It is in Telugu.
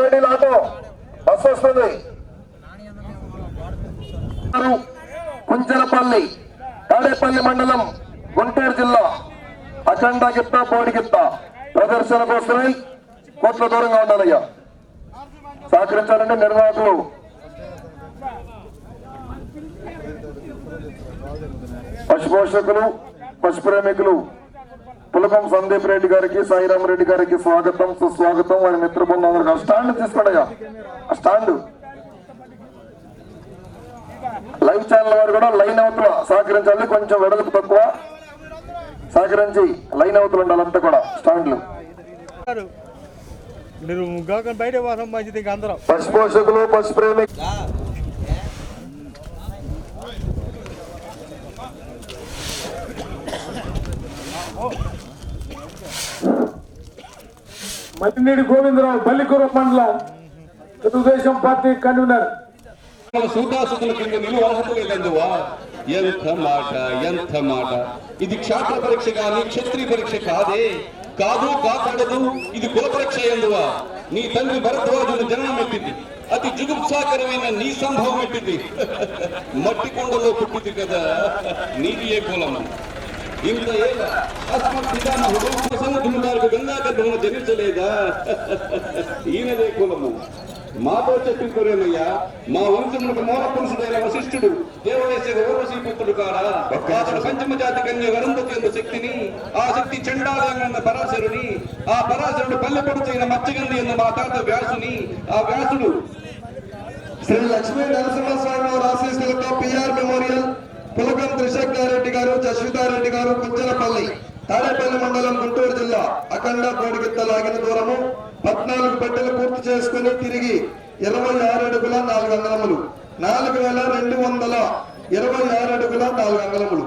రెడీ ఆటో బస్సు వస్తుంది. కుంచెరపల్లి తాడేపల్లి మండలం గుంటూరు జిల్లా అఖండ గిత్త బోడి గిత్త ప్రదర్శన కోసమై కోట్ల దూరంగా ఉండాలయ్యా. సహకరించాలంటే నిర్వాహకులు పశుపోషకులు పశుప్రేమికులు పులకం సందీప్ రెడ్డి గారికి సాయిరామ్ రెడ్డి గారికి స్వాగతం సుస్వాగతం. వారి మిత్ర బృందాలకు స్టాండ్ తీసుకోండియా. ఆ స్టాండ్ లైవ్ ఛానల్ వారు కూడా లైన్ అవతల సహకరించాలి. కొంచెం వెడల్పు తక్కువ సహకరించి లైన్ అవతలు ఉండాలంతా కూడా స్టాండ్లు. పశుపోషకులు పశుప్రేమికులు మట్టినేడి గోవిందరావు బల్లికూర మండలం తెలుగుదేశం పార్టీ కన్వీనర్. సూటాసుకుల కింద నిలువ అర్హత లేదందువా. ఎంత మాట ఎంత మాట. ఇది క్షాత్ర పరీక్ష కానీ క్షత్రియ పరీక్ష కాదే. కాదు కాకూడదు. ఇది కుల పరీక్ష ఎందువా. నీ తండ్రి భరద్వాజుని జననం ఎట్టింది. అతి జుగుప్సాకరమైన నీ సంభవం ఎట్టింది. మట్టి కొండలో పుట్టింది కదా. నీది ఏ కులము. ఇంత ఏళ్ళ అస్మత్ పితామహుడు ప్రసన్నదుములాలకు గంగాగర్భమును జనించలేదా. ఈయనదే కులము. మాతో చెప్పించుకోరేమయ్యా. మా వంశములకు మూల పురుషుడైన వశిష్ఠుడు దేవదేశ ఓర్వశీపుత్రుడు కాడా. అతడు పంచమ జాతి కన్య వరంధతి ఎందు శక్తిని, ఆ శక్తి చండాలన్న పరాశరుని, ఆ పరాశరుడు పల్లెపడుచైన మత్స్యగంధి ఎన్న మా తాత వ్యాసుని, ఆ వ్యాసుడు శ్రీ లక్ష్మీ నరసింహస్వామి వారి ఆశీస్సులతో పిఆర్ మెమోరియల్ పులకం త్రిశక్తారెడ్డి గారు జస్వితారెడ్డి గారు కుంచెలపల్లి తాడేపల్లి మండలం గుంటూరు జిల్లా అఖండ బోడిగిత్త లాగిన దూరము 14 పెట్టెలు పూర్తి చేసుకుని తిరిగి 26 అడుగుల 4 అంగుళములు 4226 అడుగుల 4 అంగుళములు.